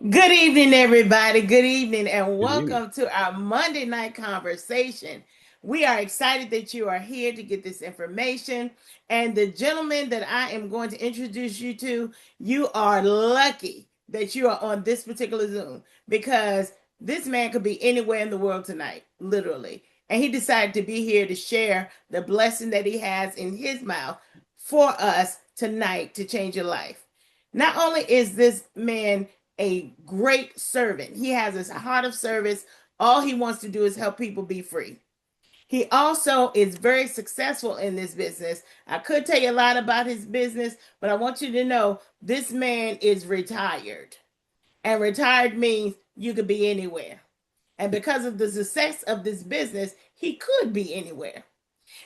Good evening, everybody. Good evening, and Good evening. welcome to our Monday night conversation. We are excited that you are here to get this information. And the gentleman that I am going to introduce you to, you are lucky that you are on this particular Zoom because this man could be anywhere in the world tonight, literally. And he decided to be here to share the blessing that he has in his mouth for us tonight to change your life. Not only is this man a great servant, he has this heart of service. All he wants to do is help people be free. He also is very successful in this business. I could tell you a lot about his business, but I want you to know this man is retired. And retired means you could be anywhere. And because of the success of this business, he could be anywhere.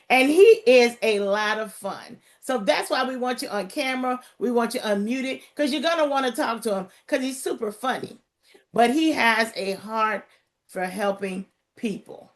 And he is a lot of fun. So that's why we want you on camera. We want you unmuted because you're going to want to talk to him because he's super funny. But he has a heart for helping people.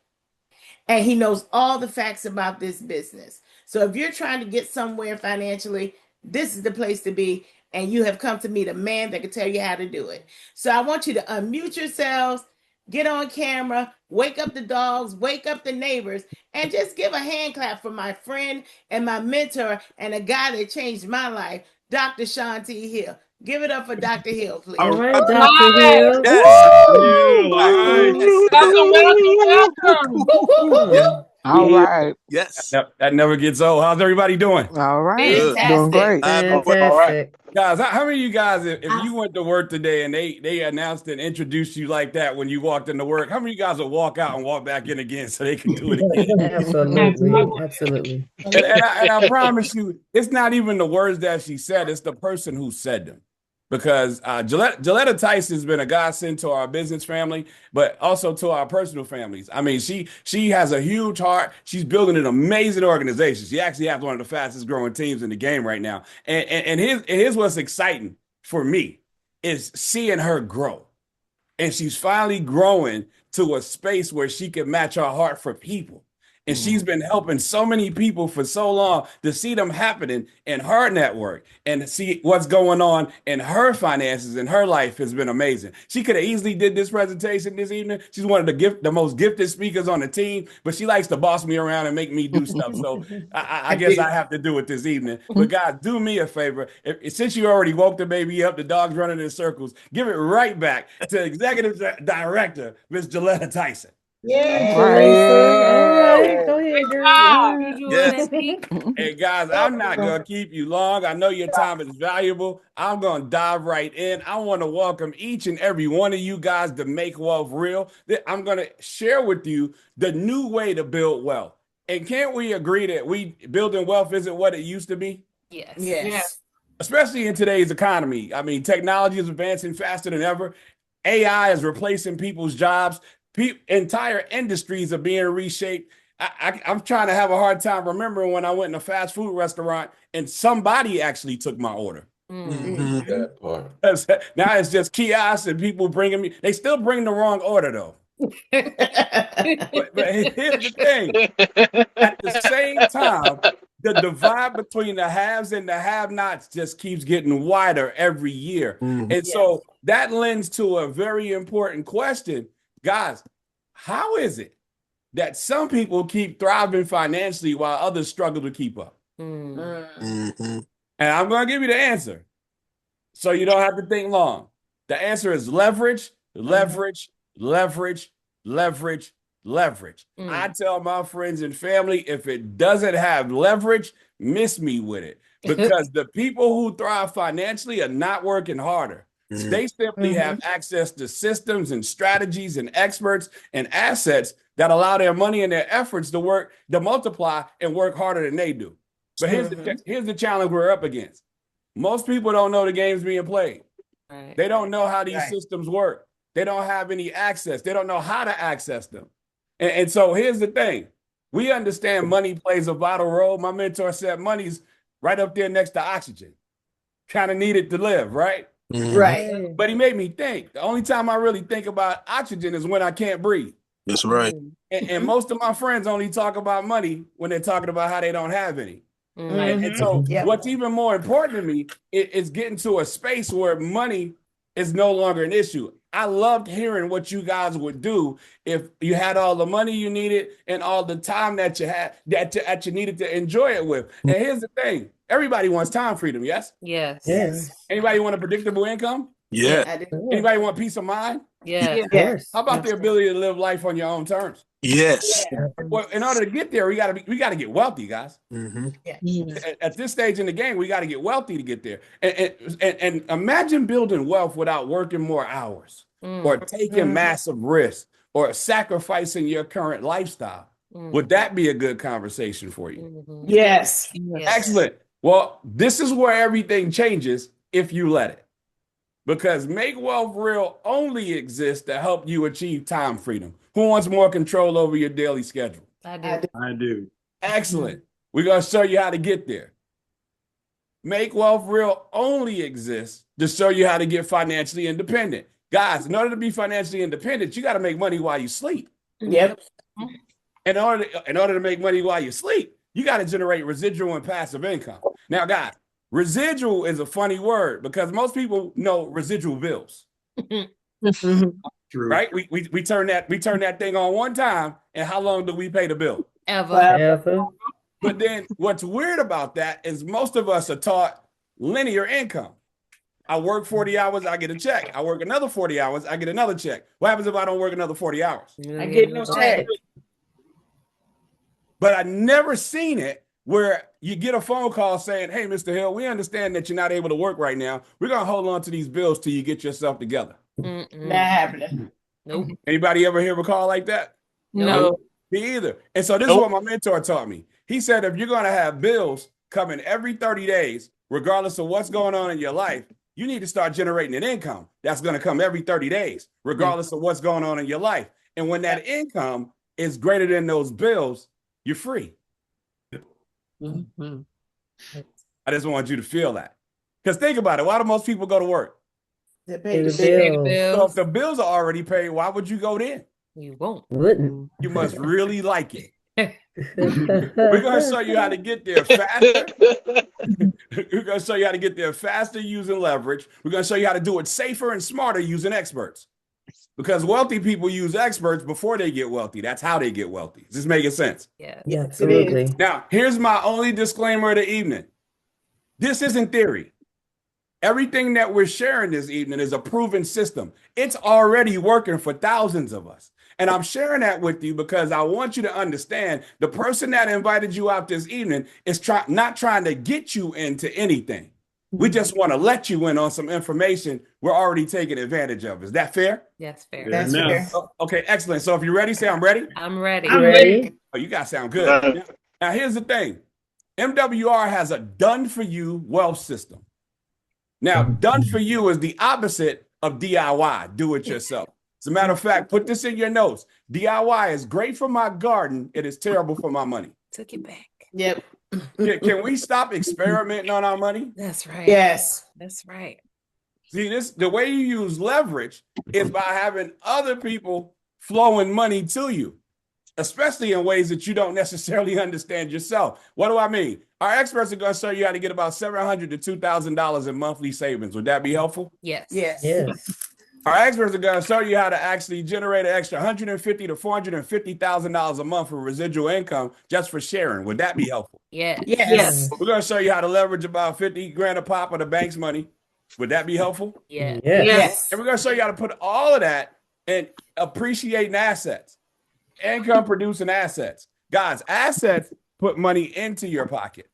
And he knows all the facts about this business. So if you're trying to get somewhere financially, this is the place to be. And you have come to meet a man that can tell you how to do it. So I want you to unmute yourselves, get on camera, wake up the dogs, wake up the neighbors, and just give a hand clap for my friend and my mentor and a guy that changed my life, Dr. Sean T. Hill. Give it up for Dr. Hill, please. All All right, Dr. right. Hill. Yes. Woo! You. All right. Yes. Welcome, welcome, welcome. Woo, woo, woo, Yeah. woo. All right. Yes. That never gets old. How's everybody doing? All right. Good. Doing Fantastic. great. All right. Fantastic. Guys, how many of you guys, if you went to work today and they announced and introduced you like that when you walked into work, how many of you guys would walk out and walk back in again so they can do it again? Absolutely. Absolutely. And I promise you, it's not even the words that she said, it's the person who said them. Because Gilletta Tyson has been a godsend to our business family, but also to our personal families. I mean, she has a huge heart. She's building an amazing organization. She actually has one of the fastest growing teams in the game right now. And here's what's exciting for me is seeing her grow. And she's finally growing to a space where she can match her heart for people. And she's been helping so many people for so long to see them happening in her network and to see what's going on in her finances and her life has been amazing. She could have easily did this presentation this evening. She's one of the most gifted speakers on the team, but she likes to boss me around and make me do stuff. So I guess I have to do it this evening. But guys, do me a favor. Since you already woke the baby up, the dog's running in circles, give it right back to Executive Director, Ms. Gilletta Tyson. Yeah. All right. Go ahead, girl. Wow. Yes. Hey guys, I'm not gonna keep you long. I know your time is valuable. I'm gonna dive right in. I want to welcome each and every one of you guys to Make Wealth Real. I'm gonna share with you the new way to build wealth. And can't we agree that building wealth isn't what it used to be? Yes. Yes. Especially in today's economy. I mean, technology is advancing faster than ever. AI is replacing people's jobs. Entire industries are being reshaped. I'm trying to have a hard time remembering when I went in a fast food restaurant and somebody actually took my order. That part. Now it's just kiosks and people bringing me. They still bring the wrong order though. But here's the thing: at the same time, the divide between the haves and the have-nots just keeps getting wider every year, and so that lends to a very important question, guys. How is it that some people keep thriving financially while others struggle to keep up? And I'm going to give you the answer so you don't have to think long. The answer is leverage, leverage, leverage, leverage, leverage. I tell my friends and family, if it doesn't have leverage, miss me with it. Because the people who thrive financially are not working harder. They simply have access to systems and strategies and experts and assets that allow their money and their efforts to work, to multiply and work harder than they do. But here's the challenge we're up against. Most people don't know the games being played. Right. They don't know how these systems work. They don't have any access. They don't know how to access them. And so here's the thing. We understand money plays a vital role. My mentor said money's right up there next to oxygen. Kind of needed to live, right? Right. But he made me think. The only time I really think about oxygen is when I can't breathe. That's right. And most of my friends only talk about money when they're talking about how they don't have any. And so what's even more important to me is getting to a space where money is no longer an issue. I loved hearing what you guys would do if you had all the money you needed and all the time that you had that you needed to enjoy it with. And here's the thing: everybody wants time freedom. Yes. Yes. Yes. Anybody want a predictable income? Yeah. I do. Anybody want peace of mind? Yes. Of course. How about the ability to live life on your own terms? Yes. Well, in order to get there, we gotta get wealthy, guys. At this stage in the game, we got to get wealthy to get there. And imagine building wealth without working more hours or taking massive risks or sacrificing your current lifestyle. Would that be a good conversation for you? Yes. Excellent. Well, this is where everything changes if you let it. Because Make Wealth Real only exists to help you achieve time freedom. Who wants more control over your daily schedule? I do. I do. Excellent. We're going to show you how to get there. Make Wealth Real only exists to show you how to get financially independent. Guys, in order to be financially independent, you got to make money while you sleep. Yep. In order to make money while you sleep, you got to generate residual and passive income. Now, guys, residual is a funny word because most people know residual bills. True. Right? We turn that thing on one time, and how long do we pay the bill? Ever. Ever. But then what's weird about that is most of us are taught linear income. I work 40 hours, I get a check. I work another 40 hours, I get another check. What happens if I don't work another 40 hours? I get no check. But I never seen it where you get a phone call saying, hey, Mr. Hill, we understand that you're not able to work right now. We're going to hold on to these bills till you get yourself together. Not happening. Nope. Anybody ever hear a call like that? No. Me either. And so this is what my mentor taught me. He said, if you're going to have bills coming every 30 days, regardless of what's going on in your life, you need to start generating an income that's going to come every 30 days, regardless of what's going on in your life. And when that income is greater than those bills, you're free. I just want you to feel that. Because think about it. Why do most people go to work? To pay the Pay the bill. bill. So if the bills are already paid, why would you go then? You won't. Wouldn't. You must really like it. We're going to show you how to get there faster. We're going to show you how to get there faster using leverage. We're going to show you how to do it safer and smarter using experts. Because wealthy people use experts before they get wealthy. That's how they get wealthy. Is this making sense? Yeah. Yeah, absolutely. Now, here's my only disclaimer of the evening. This isn't theory. Everything that we're sharing this evening is a proven system. It's already working for thousands of us. And I'm sharing that with you because I want you to understand the person that invited you out this evening is not trying to get you into anything. We just want to let you in on some information we're already taking advantage of. Is that fair? That's fair. That's fair. Okay, excellent. So if you're ready, say I'm ready. I'm ready. I'm Ready? Oh, you guys sound good. Now, here's the thing. MWR has a done-for-you wealth system. Now, done for you is the opposite of DIY, do it yourself. As a matter of fact, put this in your notes. DIY is great for my garden. It is terrible for my money. Took it back. Yep. Can we stop experimenting on our money? That's right. Yes. That's right. See, the way you use leverage is by having other people flowing money to you, especially in ways that you don't necessarily understand yourself. What do I mean? Our experts are going to show you how to get about $700 to $2,000 in monthly savings. Would that be helpful? Yes. Yes. Yes. Our experts are going to show you how to actually generate an extra $150,000 to $450,000 a month for residual income just for sharing. Would that be helpful? Yes. Yes. We're going to show you how to leverage about 50 grand a pop of the bank's money. Would that be helpful? Yes. Yes. Yes. And we're going to show you how to put all of that in appreciating assets, income producing assets. Guys, assets put money into your pocket.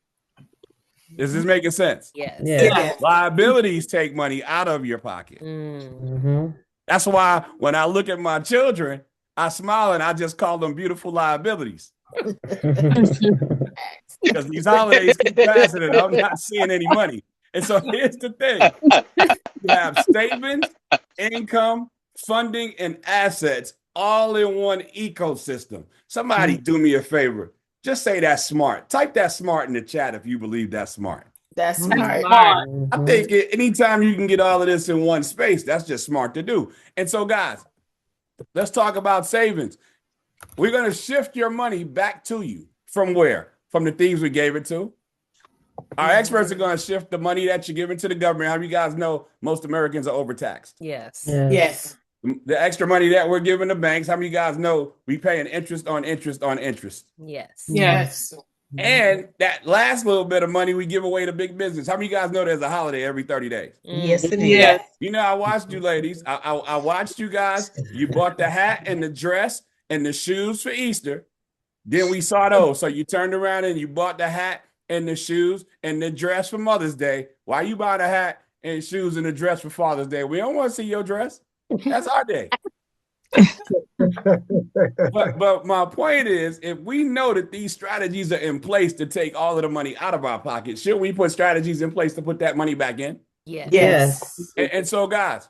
Is this making sense? Yes. Yes. Yes. Liabilities take money out of your pocket. Mm-hmm. That's why when I look at my children, I smile and I just call them beautiful liabilities. Because these holidays keep passing and I'm not seeing any money. And so here's the thing. You have savings, income, funding, and assets all in one ecosystem. Somebody do me a favor. Just say that's smart. Type that smart in the chat if you believe that's smart. That's smart. I think anytime you can get all of this in one space, that's just smart to do. And so, guys, let's talk about savings. We're going to shift your money back to you. From where? From the thieves we gave it to. Our experts are going to shift the money that you're giving to the government. How do you guys know most Americans are overtaxed? Yes. Yes. The extra money that we're giving the banks, how many of you guys know we paying interest on interest on interest? Yes. Yes. And that last little bit of money we give away to big business. How many of you guys know there's a holiday every 30 days? Yes, it Yeah. is. You know, I watched you ladies. I watched you guys. You bought the hat and the dress and the shoes for Easter. Then we saw those. So you turned around and you bought the hat and the shoes and the dress for Mother's Day. Why you buy the hat and shoes and the dress for Father's Day? We don't want to see your dress. That's our day. But my point is, if we know that these strategies are in place to take all of the money out of our pocket, should we put strategies in place to put that money back in? Yes. Yes. And so, guys,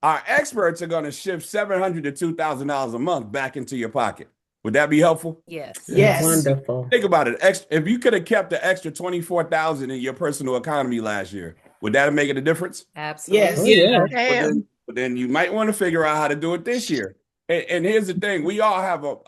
our experts are going to shift $700 to $2,000 a month back into your pocket. Would that be helpful? Yes. Yes. Wonderful. Think about it. If you could have kept the extra $24,000 in your personal economy last year, would that have made a difference? Absolutely. Yes. Oh, yeah. But then you might want to figure out how to do it this year. And here's the thing. We all have a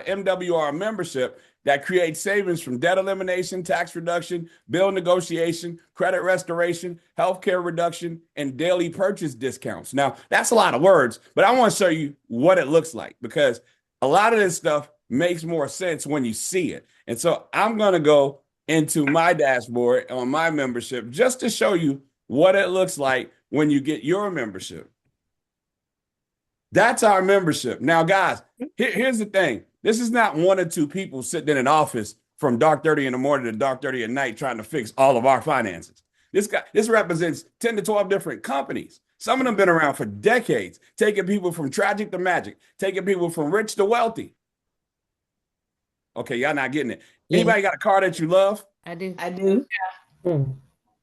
MWR membership that creates savings from debt elimination, tax reduction, bill negotiation, credit restoration, healthcare reduction, and daily purchase discounts. Now, that's a lot of words, but I want to show you what it looks like, because a lot of this stuff makes more sense when you see it. And so I'm going to go into my dashboard on my membership just to show you what it looks like when you get your membership. That's our membership. Now, guys, here's the thing. This is not one or two people sitting in an office from dark 30 in the morning to dark 30 at night trying to fix all of our finances. This represents 10 to 12 different companies. Some of them been around for decades, taking people from tragic to magic, taking people from rich to wealthy. Okay, y'all not getting it. Anybody got a car that you love? I do. I do. Mm.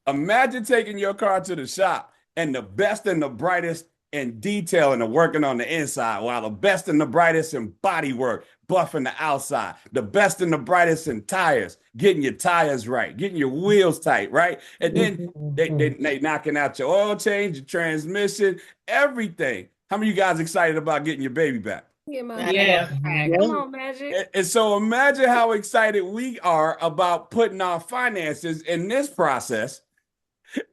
Imagine taking your car to the shop and the best and the brightest in detailing and working on the inside, while the best and the brightest in body work, buffing the outside, the best and the brightest in tires, getting your tires right, getting your wheels tight, right? And then they knocking out your oil change, your transmission, everything. How many of you guys excited about getting your baby back? Yeah. Come on, Magic. And so imagine how excited we are about putting our finances in this process.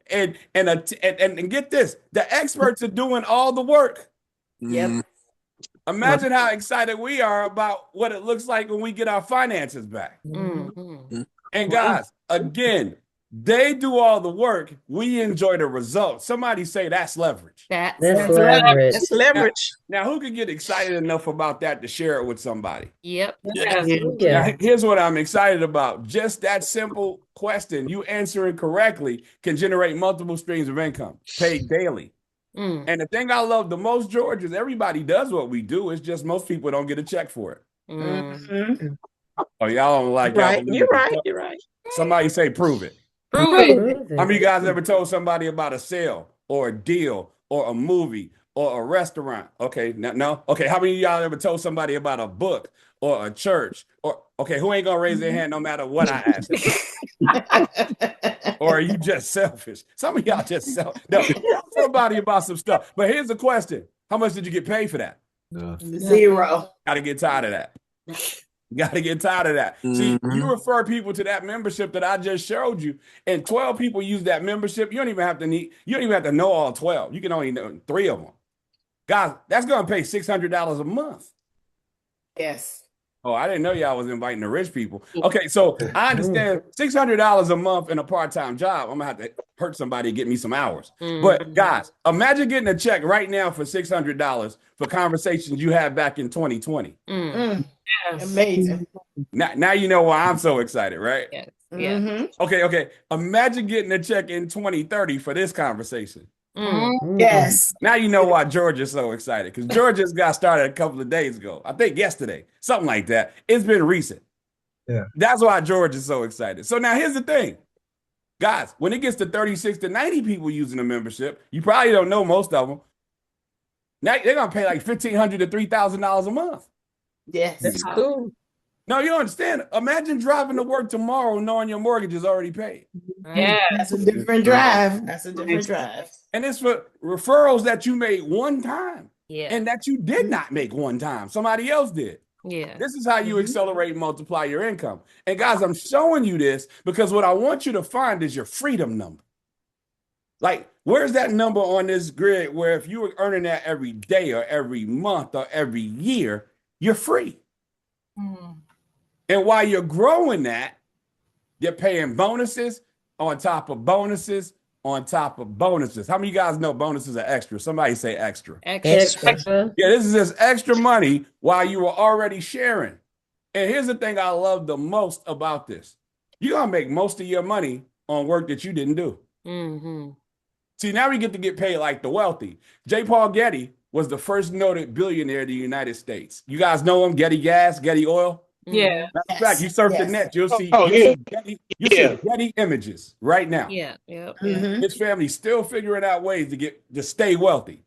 And get this, the experts are doing all the work. Yep. Imagine how excited we are about what it looks like when we get our finances back. Mm-hmm. And guys, again, they do all the work. We enjoy the results. Somebody say that's leverage. That's leverage. That's leverage. Now, who can get excited enough about that to share it with somebody? Yep. Yeah. Yeah. Now, here's what I'm excited about. Just that simple question, you answering correctly, can generate multiple streams of income paid daily. Mm. And the thing I love the most, George, is everybody does what we do. It's just most people don't get a check for it. Mm. Mhm. Oh, y'all don't like Right. y'all. You're right. You're right. Somebody say prove it. Prove it. Prove it. How many of you guys ever told somebody about a sale or a deal or a movie or a restaurant? Okay, no. Okay, how many of y'all ever told somebody about a book or a church? Or okay, who ain't gonna raise their hand no matter what I ask? Or are you just selfish? Some of y'all just selfish. No, tell somebody about some stuff. But here's the question: how much did you get paid for that? Zero. Gotta get tired of that. Gotta get tired of that. See, you refer people to that membership that I just showed you, and 12 people use that membership. You don't even have to know all 12. You can only know 3 of them. Guys, that's gonna pay $600 a month. Yes. Oh, I didn't know y'all was inviting the rich people. Okay, so I understand $600 a month in a part-time job. I'm gonna have to hurt somebody to get me some hours. But guys, imagine getting a check right now for $600 for conversations you had back in 2020. Yes. Amazing. Now you know why I'm so excited, right? Yes. Yeah. Mhm. Okay. Imagine getting a check in 2030 for this conversation. Mm. Yes. Now you know why George is so excited, because George just got started a couple of days ago. I think yesterday, something like that. It's been recent. Yeah. That's why George is so excited. So now here's the thing. Guys, when it gets to 36 to 90 people using the membership, you probably don't know most of them. Now they're going to pay like $1,500 to $3,000 a month. Yes. That's cool. No, you don't understand. Imagine driving to work tomorrow knowing your mortgage is already paid. Yeah. That's a different drive. That's a different drive. And it's for referrals that you made one time Yeah. and that you did not make one time. Somebody else did. Yeah. This is how you accelerate and multiply your income. And guys, I'm showing you this because what I want you to find is your freedom number. Like, where's that number on this grid where if you were earning that every day or every month or every year, you're free? And while you're growing that, you're paying bonuses on top of bonuses on top of bonuses. How many of you guys know bonuses are extra? Somebody say extra. Extra. Yeah, this is just extra money while you were already sharing. And here's the thing I love the most about this. You're going to make most of your money on work that you didn't do. Mm-hmm. See, now we get to get paid like the wealthy. J. Paul Getty was the first noted billionaire in the United States. You guys know him, Getty Gas, Getty Oil? Yeah. Matter of fact, you surf the net, you'll see, see Getty images right now. Yeah. Yep. His family's still figuring out ways to stay wealthy.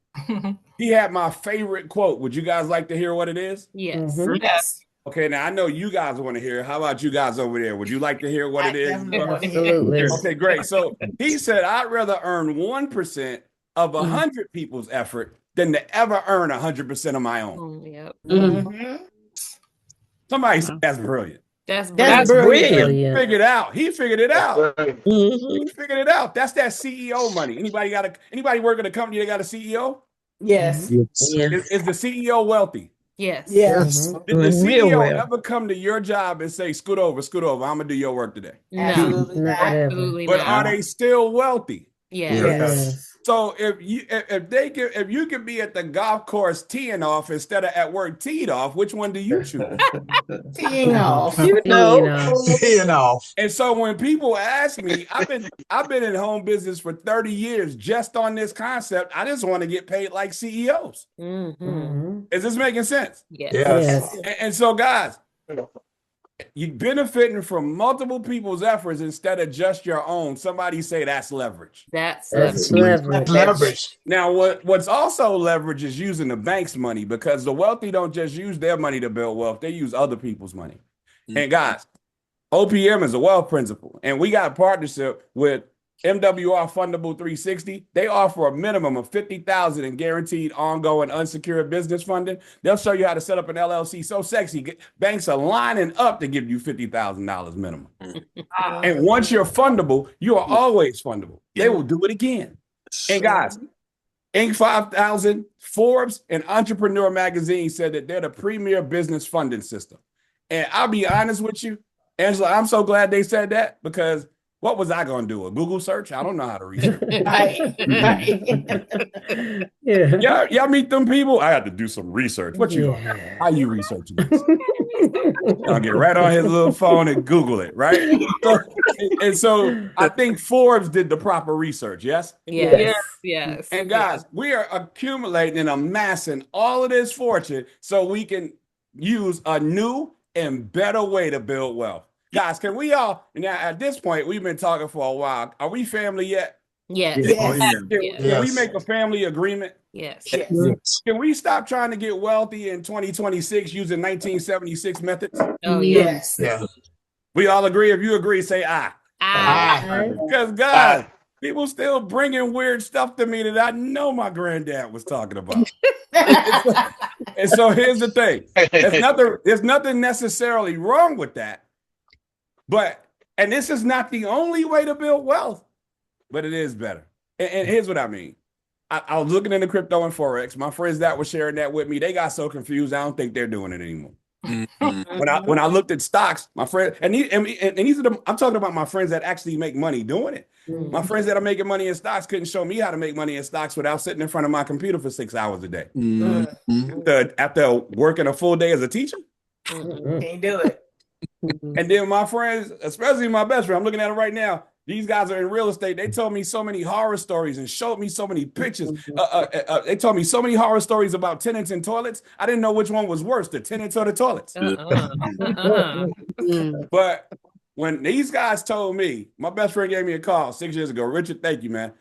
He had my favorite quote. Would you guys like to hear what it is? Yes. Yes. Okay, now I know you guys want to hear. How about you guys over there? Would you like to hear what it is? Absolutely. Okay, great. So he said, I'd rather earn 1% of 100 people's effort than to ever earn 100% of my own. Yep. Somebody said that's brilliant. That's Brilliant. Figured out. He figured it out. Mhm. He figured it out. That's that CEO money. Anybody work at a company that got a CEO? Yes. Yes. Is the CEO wealthy? Yes. Yes. Did the CEO ever come to your job and say, scoot over, I'm gonna do your work today? No. Absolutely Not not. ever. Absolutely But not. are they still wealthy? Yes. Yes. So if you could be at the golf course teeing off instead of at work teed off, which one do you choose? Teeing off. You know. And so when people ask me, I've been in home business for 30 years just on this concept. I just want to get paid like CEOs. Mm-hmm. Mhm. Is this making sense? Yes. Yes. And so, guys, you're benefiting from multiple people's efforts instead of just your own. Somebody say that's leverage. That's That's leverage. leverage. Now, what's also leverage is using the bank's money, because the wealthy don't just use their money to build wealth. They use other people's money. And guys, OPM is a wealth principle. And we got a partnership with MWR Fundable 360. They offer a minimum of $50,000 in guaranteed ongoing unsecured business funding. They'll show you how to set up an LLC so sexy. Banks are lining up to give you $50,000 minimum. And once you're fundable, you are always fundable. They will do it again. And guys, Inc. 5000, Forbes, and Entrepreneur Magazine said that they're the premier business funding system. And I'll be honest with you, Angela, I'm so glad they said that, because what was I going to do? A Google search? I don't know how to research. Yeah. Y'all meet them people? I had to do some research. What you how you researching this? I'll get right on his little phone and Google it, right? So I think Forbes did the proper research, yes? Yes. Yes. And guys, we are accumulating and amassing all of this fortune so we can use a new and better way to build wealth. Guys, can we all, now at this point, we've been talking for a while. Are we family yet? Yes. Can we make a family agreement? Yes. Can we stop trying to get wealthy in 2026 using 1976 methods? Oh, yes. Yes. We all agree? If you agree, say aye. Because, guys, people still bringing weird stuff to me that I know my granddad was talking about. And so here's the thing. There's nothing necessarily wrong with that. And this is not the only way to build wealth, but it is better. And here's what I mean. I was looking into crypto and Forex. My friends that were sharing that with me, they got so confused. I don't think they're doing it anymore. When I looked at stocks, my friend, and these are them, I'm talking about my friends that actually make money doing it. My friends that are making money in stocks couldn't show me how to make money in stocks without sitting in front of my computer for 6 hours a day. After working a full day as a teacher. Can't do it. And then my friends, especially my best friend, I'm looking at it right now. These guys are in real estate. They told me so many horror stories and showed me so many pictures. They told me so many horror stories about tenants in toilets. I didn't know which one was worse, the tenants or the toilets. But when these guys told me, my best friend gave me a call 6 years ago. Richard, thank you, man.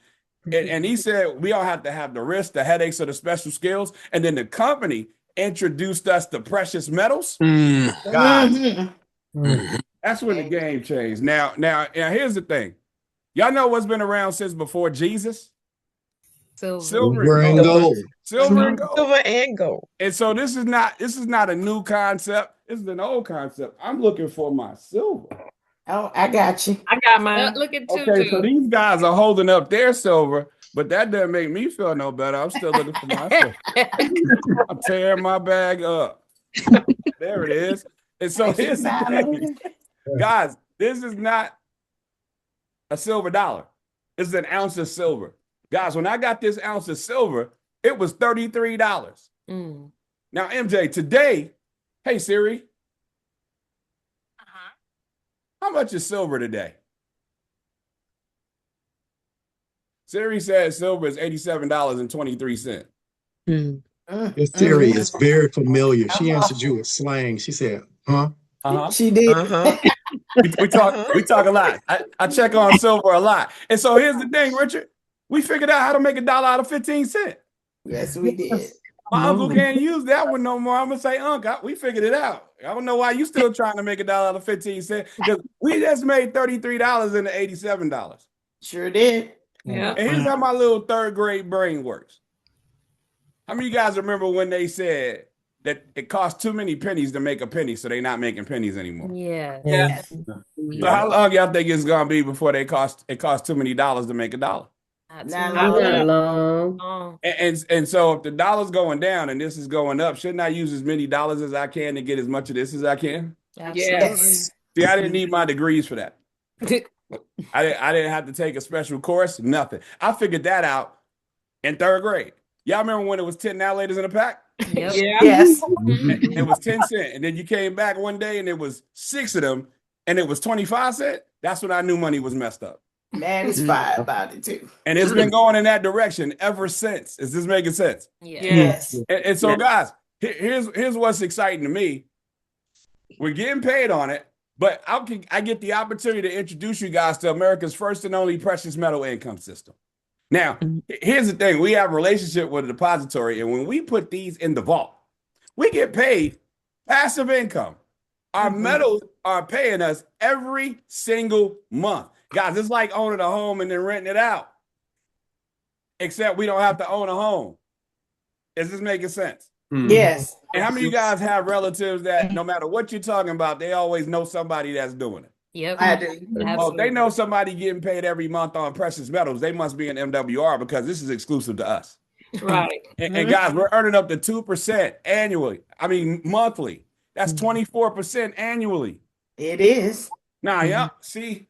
And he said, we all have to have the risk, the headaches, or the special skills. And then the company introduced us to precious metals. That's when the game changed. Now, here's the thing. Y'all know what's been around since before Jesus? Silver and gold. Silver and gold. Silver and gold. And so this is not a new concept. This is an old concept. I'm looking for my silver. Oh, I got you. I got mine. Look at two. Okay, so these guys are holding up their silver, but that doesn't make me feel no better. I'm still looking for my silver. I'm tearing my bag up. There it is. And so here's the thing. Guys, this is not a silver dollar. It's an ounce of silver. Guys, when I got this ounce of silver, it was $33. Now, MJ, today, hey, Siri. How much is silver today? Siri says silver is $87.23. This Siri is very familiar. She answered you with slang. She said, huh? She did. We talk a lot. I check on silver a lot. And so here's the thing, Richard. We figured out how to make $1 out of 15 cents. Yes, we did. My uncle can't use that one no more. I'm gonna say, Uncle, we figured it out. I don't know why you still trying to make $1 out of 15 cents. Because we just made $33 into $87. Sure did. Yeah. And here's how my little third grade brain works. How many of you guys remember when they said that it costs too many pennies to make a penny, so they're not making pennies anymore? Yeah. So how long y'all think it's gonna be before it costs too many dollars to make $1? Not long. And so if the dollar's going down and this is going up, shouldn't I use as many dollars as I can to get as much of this as I can? Yes. See, I didn't need my degrees for that. I didn't have to take a special course, nothing. I figured that out in third grade. Y'all remember when it was 10 now ladies in a pack? Yep. Yes. It was 10 cents. And then you came back one day and it was 6 of them and it was 25 cents. That's when I knew money was messed up. Man is fine about it too. And it's been going in that direction ever since. Is this making sense? Yes. And so, guys, here's what's exciting to me. We're getting paid on it, but I get the opportunity to introduce you guys to America's first and only precious metal income system. Now, here's the thing. We have a relationship with a depository, and when we put these in the vault, we get paid passive income. Our metals are paying us every single month. Guys, it's like owning a home and then renting it out. Except we don't have to own a home. Is this making sense? Yes. And how many of you guys have relatives that no matter what you're talking about, they always know somebody that's doing it? Yep. I do. Oh, they know somebody getting paid every month on precious metals. They must be an MWR because this is exclusive to us. Right. And guys, we're earning up to 2% annually. I mean, monthly. That's 24% annually. It is. Now, yeah, see,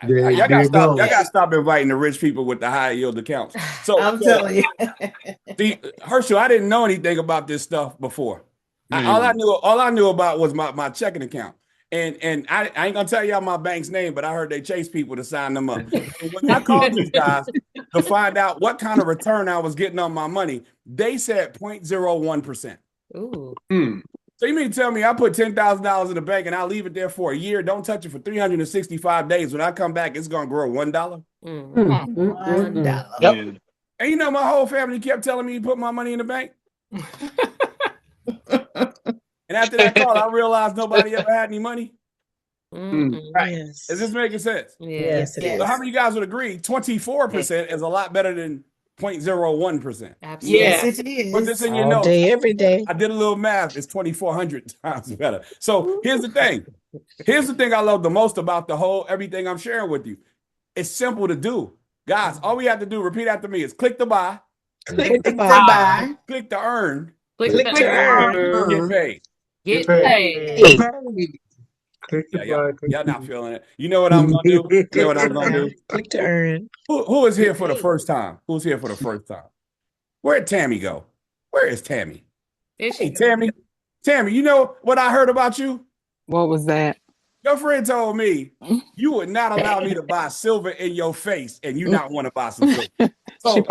There y'all you go. gotta stop inviting the rich people with the high yield accounts. So I'm telling you. See, Herschel, I didn't know anything about this stuff before. All I knew about was my checking account. And I ain't gonna tell y'all my bank's name, but I heard they chase people to sign them up. And when I called these guys to find out what kind of return I was getting on my money, they said 0.01%. Ooh. So you mean to tell me I put $10,000 in the bank and I leave it there for a year, don't touch it for 365 days. When I come back, it's gonna grow $1? $1. Yep. And you know, my whole family kept telling me to put my money in the bank. And after that call, I realized nobody ever had any money. Yes. Is this making sense? Yes, it is. So how many of you guys would agree 24% is a lot better than 0.01%? Absolutely. Yes, it is. Put this in your All notes. day, every day. I did a little math. It's 2,400 times better. So here's the thing. Here's the thing I love the most about everything I'm sharing with you. It's simple to do. Guys, all we have to do, repeat after me, is click to buy, Click the Bye. click to earn, Click Click to earn. get paid. Get paid. paid. Click the Y'all not feeling it. You know what I'm gonna do? You know what I'm gonna do? Click to earn. Who is here for the first time? Who's here for the first time? Where'd Tammy go? Where is Tammy? There she Hey, goes. Tammy. Tammy, you know what I heard about you? What was that? Your friend told me you would not allow me to buy silver in your face and you not want to buy some silver. So,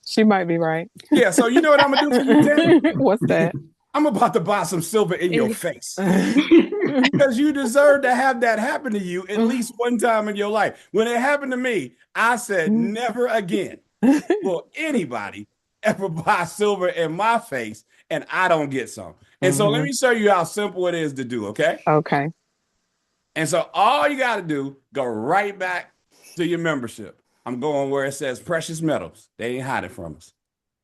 She might be right. yeah, so you know what I'm going to do for you, Tammy? What's that? I'm about to buy some silver in your face. Because you deserve to have that happen to you at least one time in your life. When it happened to me, I said, never again will anybody ever buy silver in my face and I don't get some. And so let me show you how simple it is to do, okay? Okay. And so all you got to do, go right back to your membership. I'm going where it says precious metals. They ain't hiding from us.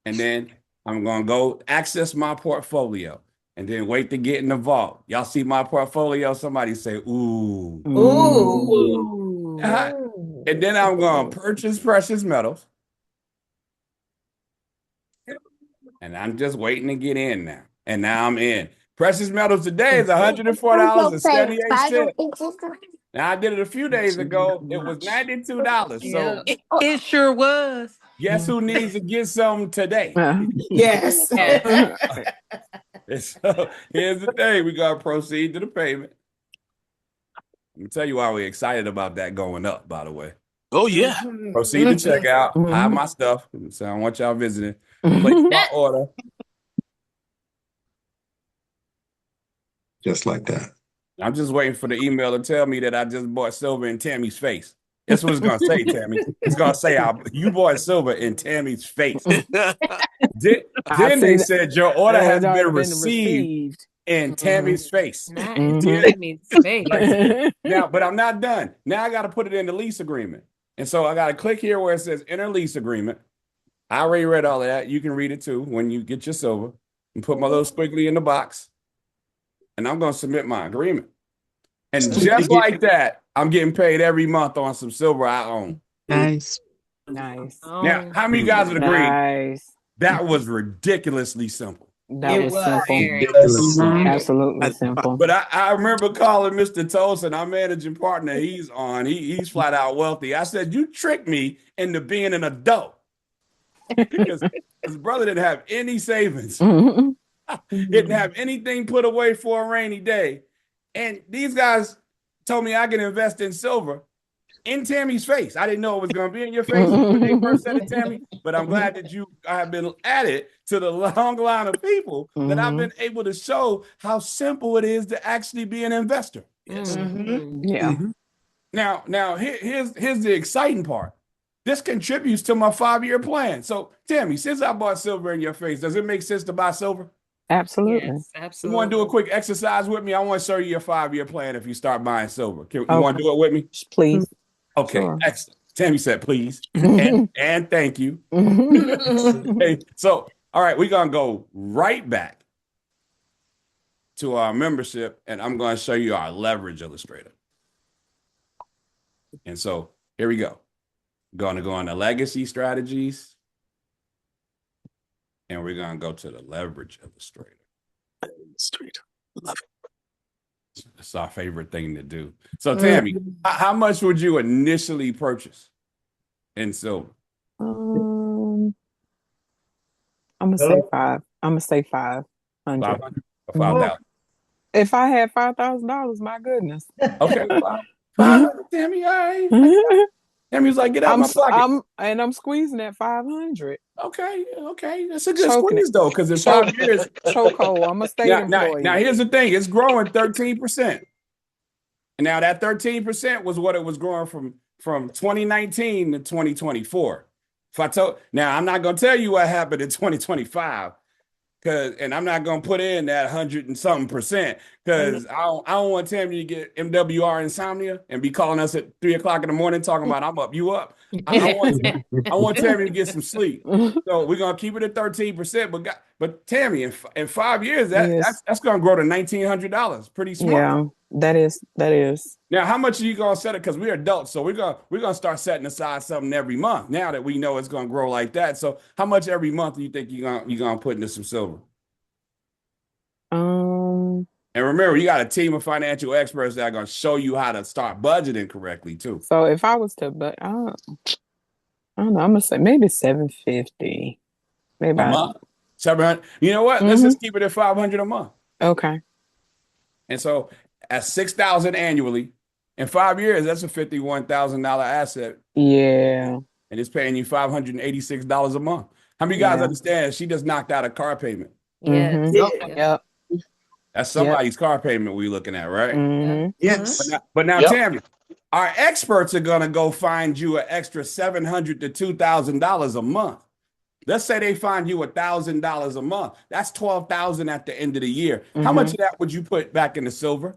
And then I'm going to go access my portfolio and then wait to get in the vault. Y'all see my portfolio? Somebody say, ooh. Ooh. And then I'm going to purchase precious metals. And I'm just waiting to get in now. And now I'm in. Precious metals today is $104.78. Now I did it a few days ago. It was $92. So It sure was. guess who needs to get some today? Yes. And so here's the thing. We got to proceed to the payment. Let me tell you why we're excited about that going up, by the way. Oh, yeah. Proceed to checkout. Hide my stuff. So I don't want y'all visiting. Place my order. Just like that. I'm just waiting for the email to tell me that I just bought silver in Tammy's face. That's what it's going to say, Tammy. It's going to say, you bought silver in Tammy's face. Then they said your order has been received in Tammy's face. Not in Tammy's face. Now, but I'm not done. Now I got to put it in the lease agreement. And so I got to click here where it says enter lease agreement. I already read all of that. You can read it too when you get your silver and put my little squiggly in the box. And I'm going to submit my agreement. And just like that, I'm getting paid every month on some silver I own. Nice. Nice. Now, how many of you guys would agree Nice. that was ridiculously simple? That It was was. simple. Ridiculous. Absolutely simple. But I remember calling Mr. Tosin, our managing partner. He's on. He's flat out wealthy. I said, you tricked me into being an adult. Because his brother didn't have any savings. Didn't have anything put away for a rainy day. And these guys told me I can invest in silver in Tammy's face. I didn't know it was going to be in your face when they first said it, Tammy. But I'm glad that you have been added to the long line of people that I've been able to show how simple it is to actually be an investor. Yes. Yeah. Now here's the exciting part. This contributes to my 5-year plan. So, Tammy, since I bought silver in your face, does it make sense to buy silver? Absolutely. Yes, You absolutely. want to do a quick exercise with me? I want to show you your 5-year plan if you start buying silver. You Okay. want to do it with me? Please. Okay, Sure. excellent. Tammy said, please, and thank you. Okay, so, all right, we're going to go right back to our membership, and I'm going to show you our leverage illustrator. And so here we go. Going to go on the legacy strategies, and we're going to go to the leverage illustrator. Street. Love it. It's our favorite thing to do. So, Tammy, how much would you initially purchase in silver? I'm gonna say five. I'm gonna say 500. 500 or 5,000? If I had $5,000, my goodness. Okay, 500, Tammy. All right. Tammy was like, get out of my pocket. I'm squeezing at 500. Okay. That's a good Choking squeeze, though, because in Choke- 5 years. Chokehold. I'm a state employee. Now, here's the thing. It's growing 13%. And now that 13% was what it was growing from 2019 to 2024. Now, I'm not going to tell you what happened in 2025. And I'm not gonna put in that 100 and something percent because I don't want Tammy to get MWR insomnia and be calling us at 3 o'clock in the morning talking about I'm up, you up. I want Tammy to get some sleep. So we're gonna keep it at 13%. But Tammy, in 5 years, that's gonna grow to $1,900. Pretty smart. Yeah, that is. Now, how much are you gonna set it? Because we're adults, so we're gonna start setting aside something every month. Now that we know it's gonna grow like that, so how much every month do you think you're gonna put into some silver? And remember, you got a team of financial experts that are gonna show you how to start budgeting correctly too. So if I was to, but I don't know. I'm gonna say maybe 750. Maybe A month, 700. You know what? Let's just keep it at 500 a month. Okay. And so at 6,000 annually, in 5 years, that's a $51,000 asset. Yeah. And it's paying you $586 a month. How many guys understand she just knocked out a car payment? Yes. Yep. That's somebody's car payment we're looking at, right? Yes. But now, Tammy, our experts are gonna go find you an extra $700 to $2,000 a month. Let's say they find you $1,000 a month. That's $12,000 at the end of the year. How much of that would you put back into silver?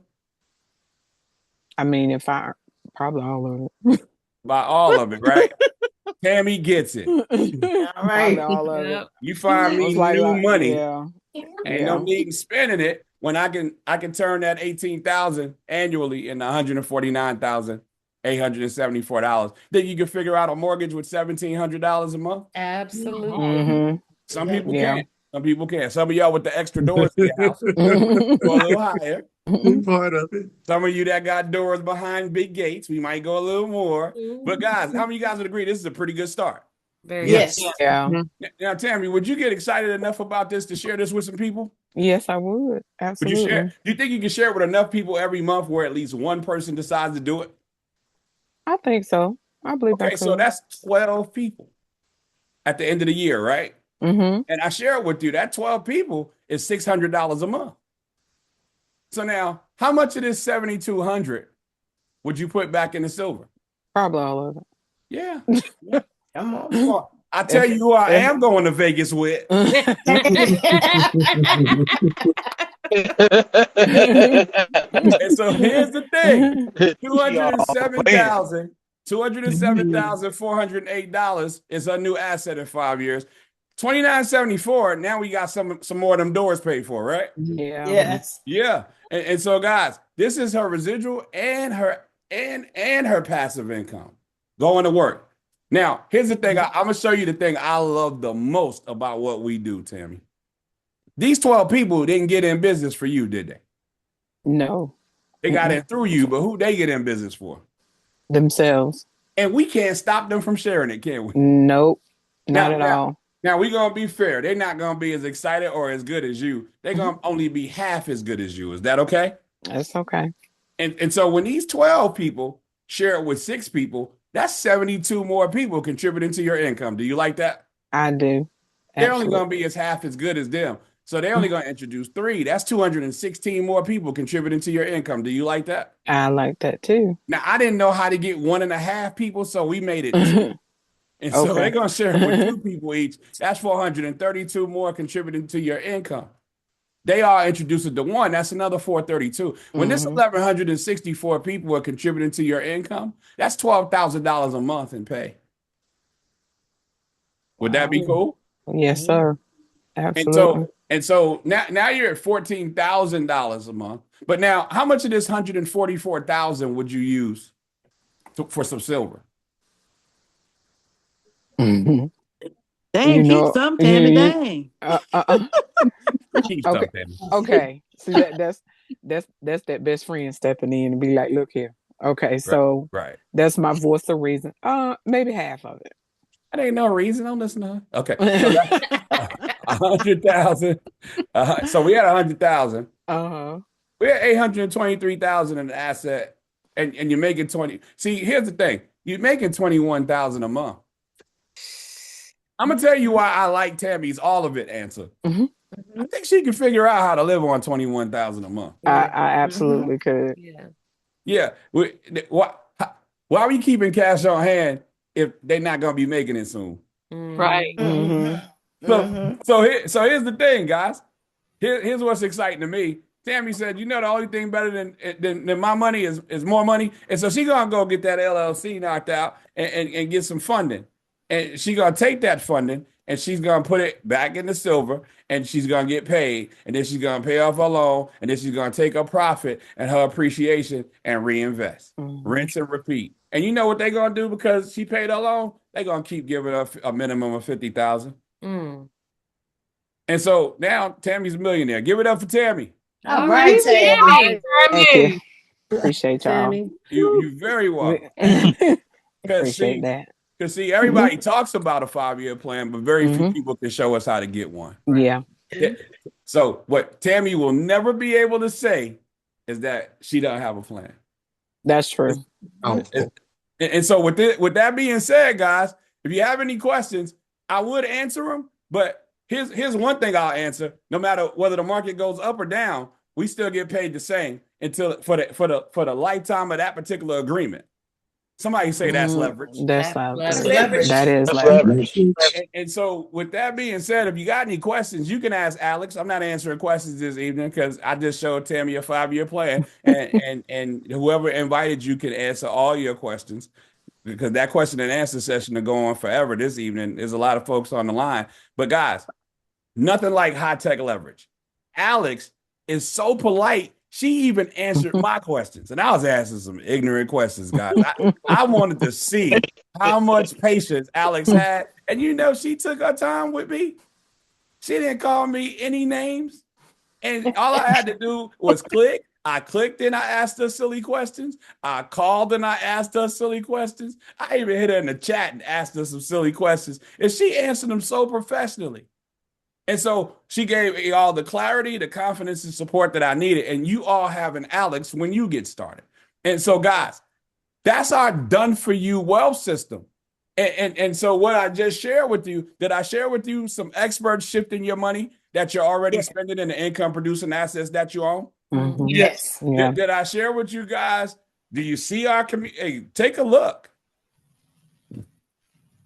I mean, if I probably all of it. By all of it, right? Tammy gets it. All right. All of it. Yep. You find I me was like, new money. Yeah. Ain't no need in spending it when I can turn that 18,000 annually into $149,874. Then you can figure out a mortgage with $1,700 a month. Absolutely. Mm-hmm. Some people Yeah. can't. Some people can't. Some of y'all with the extra doors in your house go a little higher. Part of it. Some of you that got doors behind big gates, we might go a little more. But guys, how many of you guys would agree this is a pretty good start? Very Yes. Yeah. Now, Tammy, would you get excited enough about this to share this with some people? Yes, I would. Would Absolutely. you share? Do you think you can share it with enough people every month where at least one person decides to do it? I think so. I believe I Okay, could. so that's 12 people at the end of the year, right? Mm-hmm. And I share it with you. That 12 people is $600 a month. So now, how much of this 7,200 would you put back in the silver? Probably all of it. Yeah. Come on. Well, I tell you who I am going to Vegas with. And so here's the thing: $207,408 is a new asset in 5 years. $2,974. Now we got some more of them doors paid for, right? Yeah. Yes. Yeah. And so, guys, this is her residual and her passive income going to work. Now, here's the thing. I'm gonna show you the thing I love the most about what we do, Tammy. These 12 people didn't get in business for you, did they? No. They got in through you, but who they get in business for? Themselves. And we can't stop them from sharing it, can we? Nope. Not at Now- all. Now we're gonna be fair. They're not gonna be as excited or as good as you. They're gonna only be half as good as you. Is that okay? That's okay. And so when these 12 people share it with 6 people, that's 72 more people contributing to your income. Do you like that? I do. They're only Absolutely. gonna be as half as good as them. So they're only gonna introduce 3. That's 216 more people contributing to your income. Do you like that? I like that too. Now I didn't know how to get 1.5 people, so we made it 2. And so Okay. they're going to share it with 2 people each. That's 432 more contributing to your income. They are introduced to 1. That's another 432. When this 1,164 people are contributing to your income, that's $12,000 a month in pay. Would that be cool? Yes, sir. Absolutely. And so now you're at $14,000 a month. But now, how much of this $144,000 would you use for some silver? Mhm. Dang, You keep know, some, Tammy. you- Dang. Keep Okay. something. Okay. See that's that best friend stepping in and be like, look here. Okay, so Right. that's my voice of reason. Maybe half of it. That ain't no reason. I'm listening. Okay. So that's 100,000. So we had 100,000. Uh-huh. We had 823,000 in the asset, and you're making 20. See, here's the thing: you're making 21,000 a month. I'm gonna tell you why I like Tammy's all of it answer. Mhm. I think she can figure out how to live on 21,000 a month. I absolutely could. Yeah. Yeah. Why are we keeping cash on hand if they're not gonna be making it soon? Right. Mhm. So here's the thing, guys. Here's what's exciting to me. Tammy said, you know, the only thing better than my money is more money. And so she's gonna go get that LLC knocked out and get some funding. And she's gonna take that funding and she's gonna put it back in the silver and she's gonna get paid. And then she's gonna pay off her loan, and then she's gonna take her profit and her appreciation and reinvest. Rinse and repeat. And you know what they're gonna do because she paid her loan? They're gonna keep giving her a minimum of 50,000. Mm. And so now Tammy's a millionaire. Give it up for Tammy. All right, Tammy. Thank you. Appreciate y'all. Tammy. You very well. Appreciate that. Because see, everybody talks about a 5-year plan, but very few people can show us how to get one. Yeah. So what Tammy will never be able to say is that she doesn't have a plan. That's true. And so with that being said, guys, if you have any questions, I would answer them. But here's one thing I'll answer: no matter whether the market goes up or down, we still get paid the same until for the lifetime of that particular agreement. Somebody say that's leverage. That's leverage. That is leverage. And so with that being said, if you got any questions, you can ask Alex. I'm not answering questions this evening because I just showed Tammy a 5-year plan, and whoever invited you can answer all your questions. because that question and answer session to go on forever this evening. There's a lot of folks on the line. But guys, nothing like high tech leverage. Alex is so polite. She even answered my questions. And I was asking some ignorant questions, guys. I wanted to see how much patience Alex had. And you know, she took her time with me. She didn't call me any names. And all I had to do was click. I clicked and I asked her silly questions. I called and I asked her silly questions. I even hit her in the chat and asked her some silly questions. And she answered them so professionally. And so she gave me all the clarity, the confidence, and support that I needed. And you all have an Alex when you get started. And so, guys, that's our done for you wealth system. And so what I just shared with you, did I share with you some experts shifting your money that you're already spending in the income producing assets that you own? Mhm. Yes. Yeah. Did I share with you guys? Do you see our community? Hey, take a look.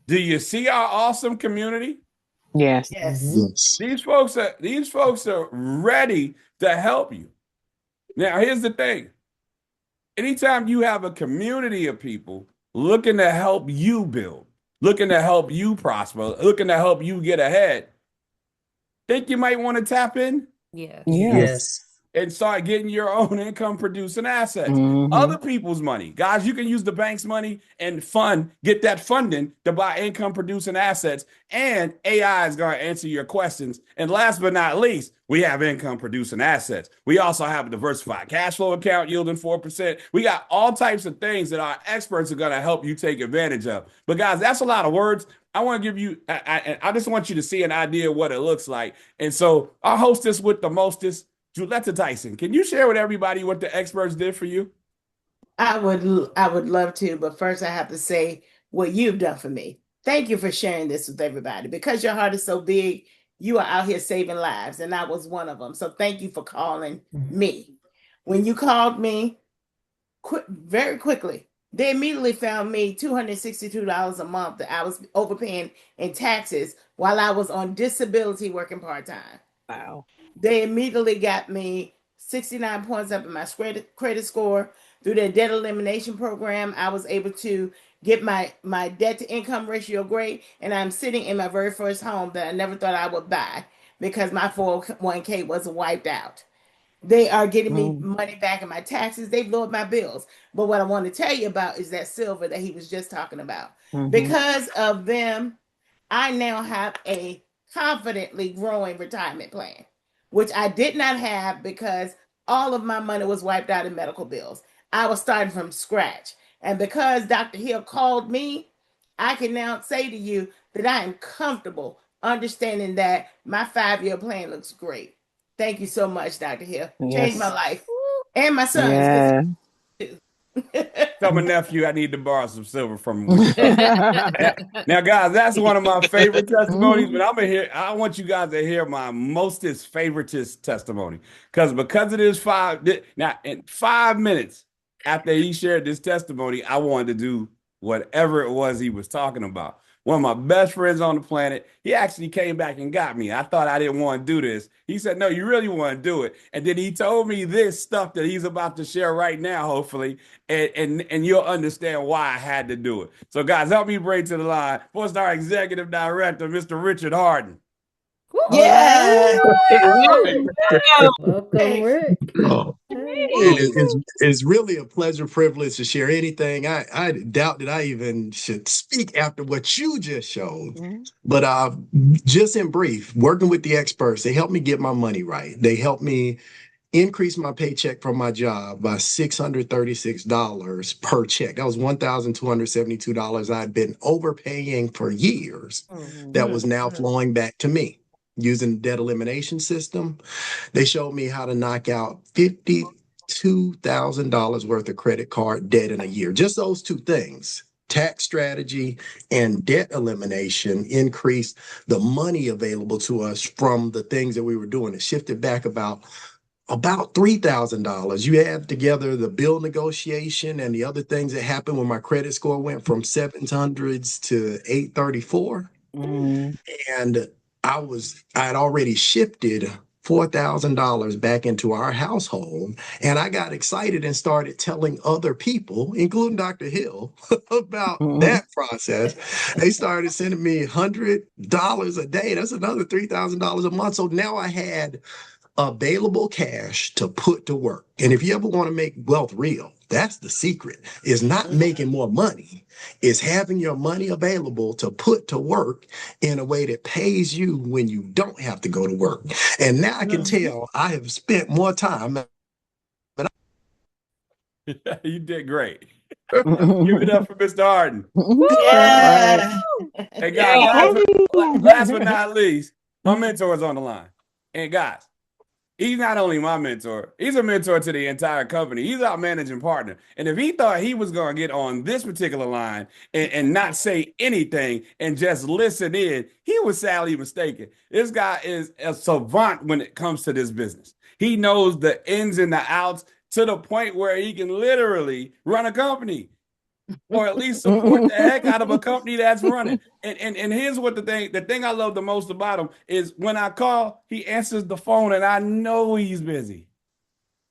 Do you see our awesome community? Yes. Yes. Yes. These folks are ready to help you. Now, here's the thing. Anytime you have a community of people looking to help you build, looking to help you prosper, looking to help you get ahead, think you might want to tap in Yeah. Yes. and start getting your own income producing assets. Mhm. Other people's money. Guys, you can use the bank's money and get that funding to buy income producing assets. And AI is going to answer your questions. And last but not least, we have income producing assets. We also have a diversified cash flow account yielding 4%. We got all types of things that our experts are going to help you take advantage of. But guys, that's a lot of words. I want to give you, I just want you to see an idea of what it looks like. And so our hostess with the mostest, Juletta Tyson, can you share with everybody what the experts did for you? I would love to, but first I have to say what you've done for me. Thank you for sharing this with everybody. Because your heart is so big, you are out here saving lives, and I was one of them. So thank you for calling me. When you called me, very quickly, they immediately found me $262 a month that I was overpaying in taxes while I was on disability working part-time. Wow. They immediately got me 69 points up in my credit score. Through their debt elimination program, I was able to get my debt to income ratio great, and I'm sitting in my very first home that I never thought I would buy because my 401k was wiped out. They are getting me money back in my taxes. They've lowered my bills. But what I want to tell you about is that silver that he was just talking about. Because of them, I now have a confidently growing retirement plan, which I did not have because all of my money was wiped out in medical bills. I was starting from scratch. And because Dr. Hill called me, I can now say to you that I am comfortable understanding that my 5-year plan looks great. Thank you so much, Dr. Hill. Changed my life and my son's. Yeah. Tell my nephew I need to borrow some silver from him. Now, guys, that's one of my favorite testimonies, but I want you guys to hear my mostest favoritist testimony. Because of this in 5 minutes after he shared this testimony, I wanted to do whatever it was he was talking about. One of my best friends on the planet, he actually came back and got me. I thought I didn't want to do this. He said, no, you really want to do it. And then he told me this stuff that he's about to share right now, hopefully, and you'll understand why I had to do it. So, guys, help me bring to the line four-star executive director, Mr. Richard Harden. Yeah. Welcome, Rick. Oh, it's really a pleasure, privilege to share anything. I doubt that I even should speak after what you just showed. But just in brief, working with the experts, they helped me get my money right. They helped me increase my paycheck from my job by $636 per check. That was $1,272 I'd been overpaying for years. That was now flowing back to me. Using the debt elimination system, they showed me how to knock out $52,000 worth of credit card debt in a year. Just those two things, tax strategy and debt elimination, increased the money available to us from the things that we were doing. It shifted back about $3,000. You add together the bill negotiation and the other things that happened when my credit score went from 700s to 834. And I'd already shifted $4,000 back into our household. And I got excited and started telling other people, including Dr. Hill, about that process. They started sending me $100 a day. That's another $3,000 a month. So now I had available cash to put to work. And if you ever want to make wealth real, that's the secret, is not making more money, is having your money available to put to work in a way that pays you when you don't have to go to work. And now I can tell I have spent more time. You did great. Give it up for Mr. Harden. Yeah. Hey, guys, last but not least, my mentor is on the line. And guys, he's not only my mentor, he's a mentor to the entire company. He's our managing partner. And if he thought he was going to get on this particular line and not say anything and just listen in, he was sadly mistaken. This guy is a savant when it comes to this business. He knows the ins and the outs to the point where he can literally run a company, or at least support the heck out of a company that's running. And here's what the thing I love the most about him is when I call, he answers the phone and I know he's busy.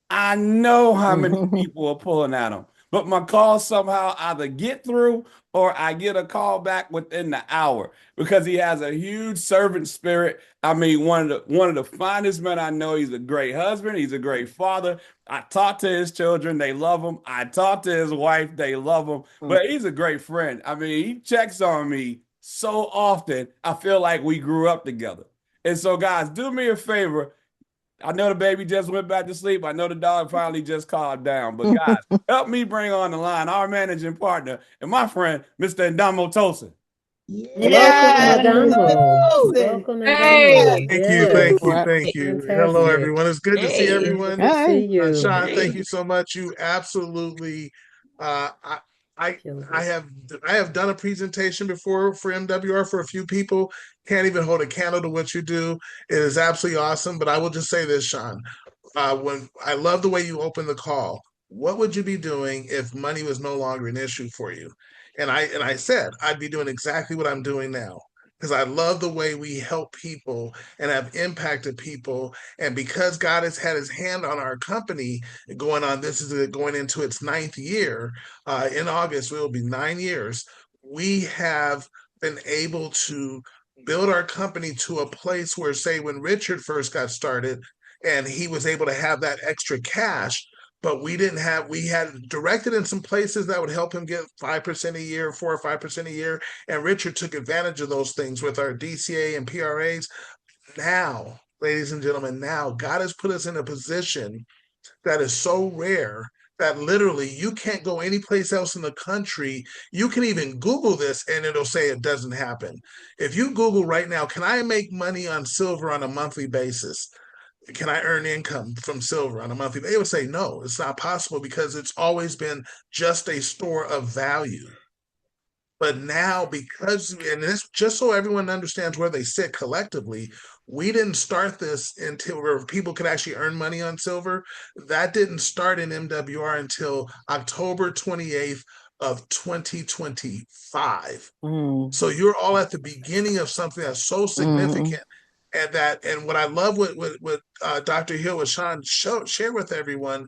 I know how many people are pulling at him, but my calls somehow either get through or I get a call back within the hour because he has a huge servant spirit. I mean, one of the finest men I know. He's a great husband. He's a great father. I talk to his children. They love him. I talk to his wife. They love him. But he's a great friend. I mean, he checks on me so often. I feel like we grew up together. And so, guys, do me a favor. I know the baby just went back to sleep. I know the dog finally just calmed down. But, guys, help me bring on the line our managing partner and my friend, Mr. Ndamo Tosin. Yeah. Welcome, Hey. Thank you. Hello, everyone. It's good to see Hey. everyone. Good to see you. Sean, thank you so much. You absolutely. I have done a presentation before for MWR for a few people. Can't even hold a candle to what you do. It is absolutely awesome. But I will just say this, Sean. When I love the way you open the call. What would you be doing if money was no longer an issue for you? And I said I'd be doing exactly what I'm doing now. Because I love the way we help people and have impacted people. And because God has had his hand on our company going into its 9th year, in August, it will be 9 years, we have been able to build our company to a place where, say, when Richard first got started and he was able to have that extra cash, but we had directed in some places that would help him get 5% a year, 4 or 5% a year. And Richard took advantage of those things with our DCA and PRAs. Now, ladies and gentlemen, now God has put us in a position that is so rare that literally you can't go any place else in the country. You can even Google this and it'll say it doesn't happen. If you Google right now, can I make money on silver on a monthly basis? Can I earn income from silver on a monthly basis? They would say, no, it's not possible because it's always been just a store of value. But now and this just so everyone understands where they sit collectively, we didn't start this until where people could actually earn money on silver. That didn't start in MWR until October 28th of 2025. So you're all at the beginning of something that's so significant. And what I love what Dr. Hill with Sean share with everyone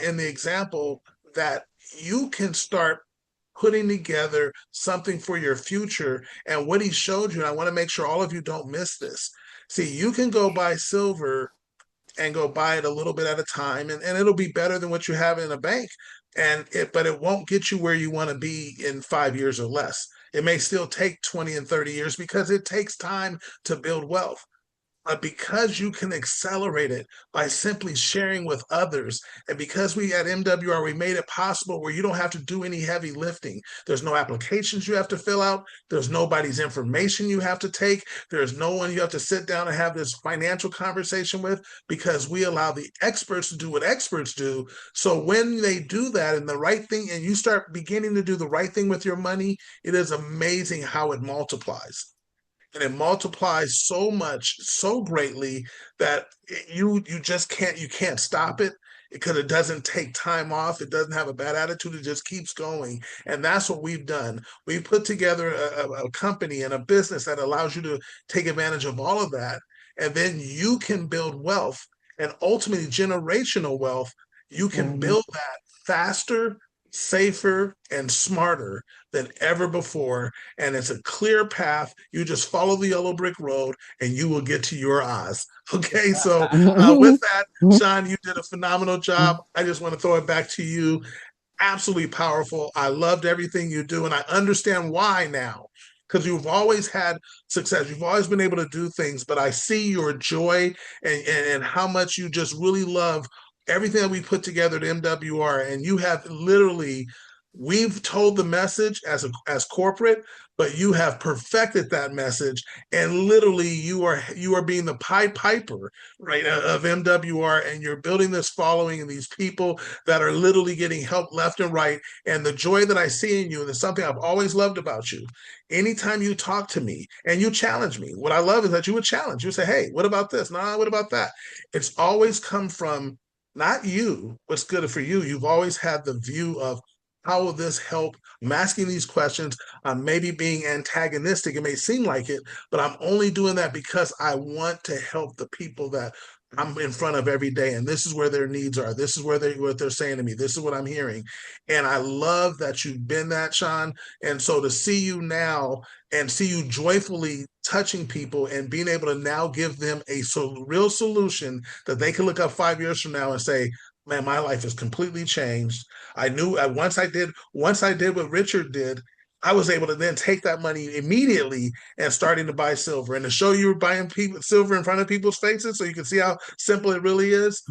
in the example that you can start putting together something for your future. And what he showed you, and I want to make sure all of you don't miss this. See, you can go buy silver and go buy it a little bit at a time, and it'll be better than what you have in a bank. But it won't get you where you want to be in 5 years or less. It may still take 20 and 30 years because it takes time to build wealth. But because you can accelerate it by simply sharing with others, and because we at MWR, we made it possible where you don't have to do any heavy lifting. There's no applications you have to fill out. There's nobody's information you have to take. There's no one you have to sit down and have this financial conversation with, because we allow the experts to do what experts do. So when they do that and the right thing, and you start beginning to do the right thing with your money, it is amazing how it multiplies. And it multiplies so much, so greatly that you can't stop it because it doesn't take time off. It doesn't have a bad attitude. It just keeps going. And that's what we've done. We've put together a company and a business that allows you to take advantage of all of that. and then you can build wealth and ultimately generational wealth. You can build that faster, safer, and smarter than ever before. And it's a clear path. You just follow the yellow brick road and you will get to your Oz. Okay, so with that, Sean, you did a phenomenal job. I just want to throw it back to you. Absolutely powerful. I loved everything you do, and I understand why now. Because you've always had success. You've always been able to do things, but I see your joy and how much you just really love everything that we put together at MWR. And you have literally, we've told the message as corporate, but you have perfected that message. And literally you are being the Pied Piper, right, of MWR, and you're building this following and these people that are literally getting help left and right. And the joy that I see in you, and it's something I've always loved about you. Anytime you talk to me and you challenge me, what I love is that you would challenge. You say, hey, what about this? Nah, what about that? It's always come from not you, what's good for you. You've always had the view of how will this help? I'm asking these questions. I'm maybe being antagonistic. It may seem like it, but I'm only doing that because I want to help the people that I'm in front of every day. And this is where their needs are. This is what they're saying to me. This is what I'm hearing. And I love that you've been that, Sean. And so to see you now and see you joyfully touching people and being able to now give them a real solution that they can look up 5 years from now and say, man, my life is completely changed. I knew once I did what Richard did, I was able to then take that money immediately and starting to buy silver. And to show you were buying silver in front of people's faces so you can see how simple it really is,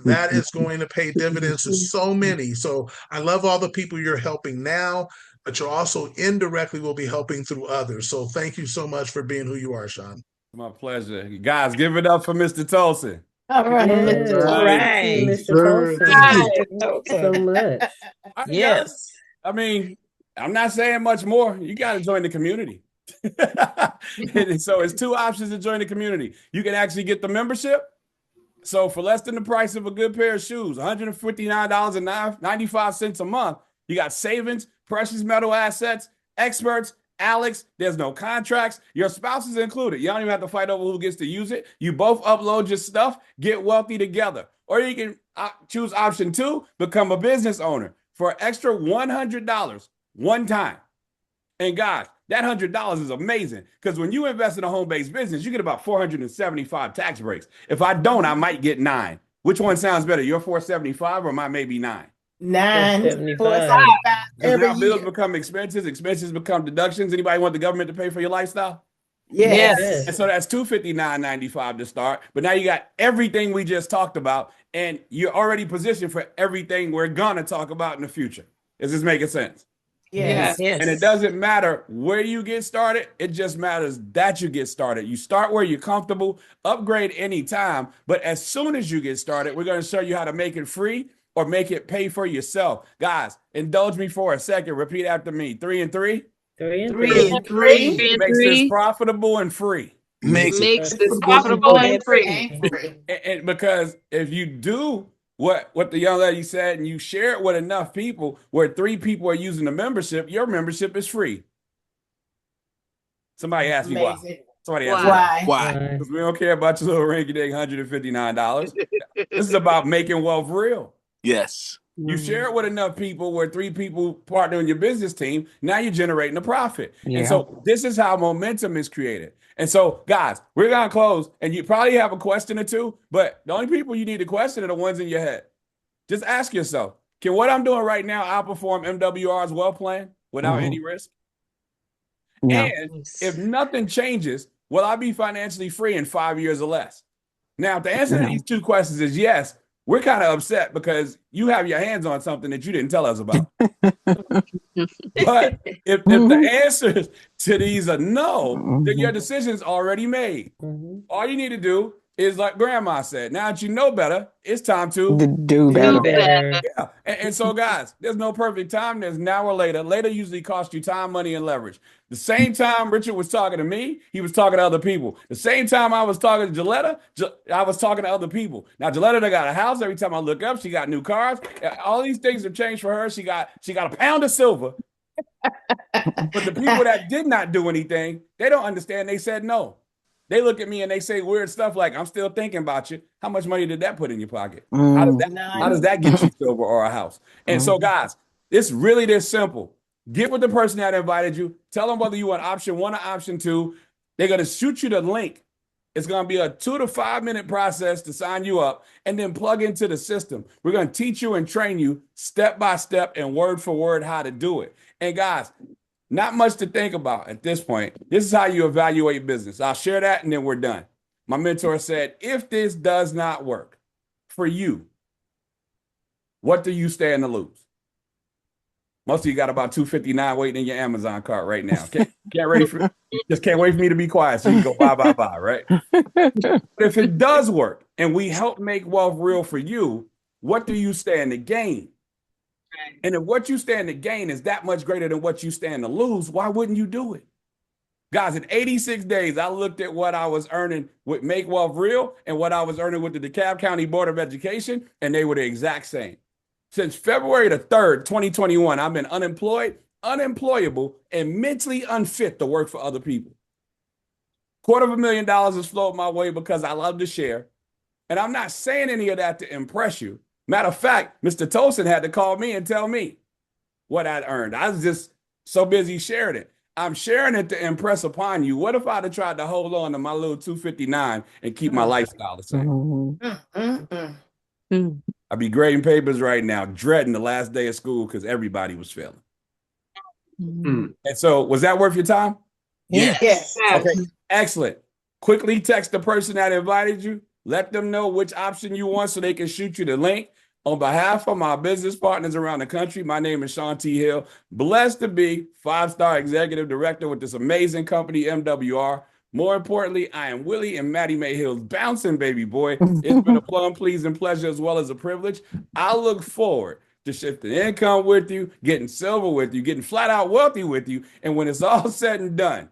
that is going to pay dividends to so many. So I love all the people you're helping now, but you also indirectly will be helping through others. So thank you so much for being who you are, Sean. My pleasure. Guys, give it up for Mr. Tolson. All right. Yes. Right. Mr. Tolson. So much. Yes. I mean, I'm not saying much more. You got to join the community. So it's two options to join the community. You can actually get the membership. So for less than the price of a good pair of shoes, $159.95 a month, you got savings, precious metal assets, experts, Alex, there's no contracts. Your spouse is included. You don't even have to fight over who gets to use it. You both upload your stuff, get wealthy together. Or you can choose option 2, become a business owner for an extra $100 one time. And guys, that $100 is amazing because when you invest in a home-based business, you get about 475 tax breaks. If I don't, I might get 9. Which one sounds better, your 475 or my maybe 9? 475 every now bills become expenses become deductions. Anybody want the government to pay for your lifestyle? Yes. And so that's $259.95 to start. But now you got everything we just talked about, and you're already positioned for everything we're gonna talk about in the future. Is this making sense? Yes. And it doesn't matter where you get started. It just matters that you get started. You start where you're comfortable, upgrade anytime. But as soon as you get started, we're going to show you how to make it free or make it pay for yourself. Guys, indulge me for a second. Repeat after me. 3 and 3. 3 and 3. Makes this profitable and free. Makes this profitable and free. And because if you do what the young lady said and you share it with enough people where 3 people are using the membership, your membership is free. Somebody asked me why. Somebody asked me Why? Because we don't care about your little rinky-dink $159. This is about making wealth real. Yes. You share it with enough people where 3 people partner in your business team. Now you're generating a profit. Yeah. And so this is how momentum is created. And so, guys, we're going to close. And you probably have a question or two, but the only people you need to question are the ones in your head. Just ask yourself, can what I'm doing right now outperform MWR's wealth plan without any risk? No. And if nothing changes, will I be financially free in 5 years or less? Now, the answer to these 2 questions is yes. We're kind of upset because you have your hands on something that you didn't tell us about. But if the answers to these are no, then your decision's already made. All you need to do is, like Grandma said, now that you know better, it's time to do better. Yeah. And so, guys, there's no perfect time. There's now or later. Later usually costs you time, money, and leverage. The same time Richard was talking to me, he was talking to other people. The same time I was talking to Gilletta, I was talking to other people. Now, Gilletta got a house. Every time I look up, she got new cars. All these things have changed for her. She got a pound of silver. But the people that did not do anything, they don't understand. They said no. They look at me and they say weird stuff like, I'm still thinking about you. How much money did that put in your pocket? How does that get you silver or a house? And so, guys, it's really this simple. Get with the person that invited you. Tell them whether you want option 1 or option 2. They're going to shoot you the link. It's going to be a 2 to 5 minute process to sign you up and then plug into the system. We're going to teach you and train you step by step and word for word how to do it. And guys, not much to think about at this point. This is how you evaluate business. I'll share that and then we're done. My mentor said, if this does not work for you, what do you stand to lose? Most of you got about $259 waiting in your Amazon cart right now. Can't wait for me to be quiet so you can go bye, right? But if it does work and we help make wealth real for you, what do you stand to gain? And if what you stand to gain is that much greater than what you stand to lose, why wouldn't you do it? Guys, in 86 days, I looked at what I was earning with Make Wealth Real and what I was earning with the DeKalb County Board of Education, and they were the exact same. Since February the 3rd, 2021, I've been unemployed, unemployable, and mentally unfit to work for other people. $250,000 has flowed my way because I love to share. And I'm not saying any of that to impress you. Matter of fact, Mr. Tolson had to call me and tell me what I'd earned. I was just so busy sharing it. I'm sharing it to impress upon you. What if I'd have tried to hold on to my little 259 and keep my lifestyle the same? I'd be grading papers right now, dreading the last day of school because everybody was failing. And so, was that worth your time? Yes. Okay, excellent. Quickly text the person that invited you. Let them know which option you want so they can shoot you the link. On behalf of my business partners around the country, my name is Sean T. Hill. Blessed to be 5-star executive director with this amazing company, MWR. More importantly, I am Willie and Maddie Mae Hill's bouncing baby boy. It's been a plum pleasing pleasure as well as a privilege. I look forward to shifting income with you, getting silver with you, getting flat out wealthy with you. And when it's all said and done,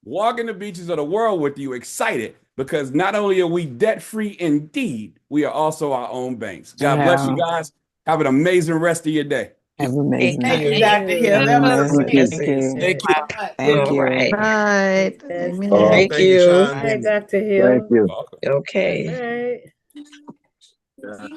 walking the beaches of the world with you, excited because not only are we debt-free indeed, we are also our own banks. God bless you guys. Have an amazing rest of your day. Have an amazing Thank you, day. Dr. Hill. That was Thank amazing. you. Thank you. Right. Right. Amen. Thank you. Sean. Hi, Dr. Hill. Okay. All right.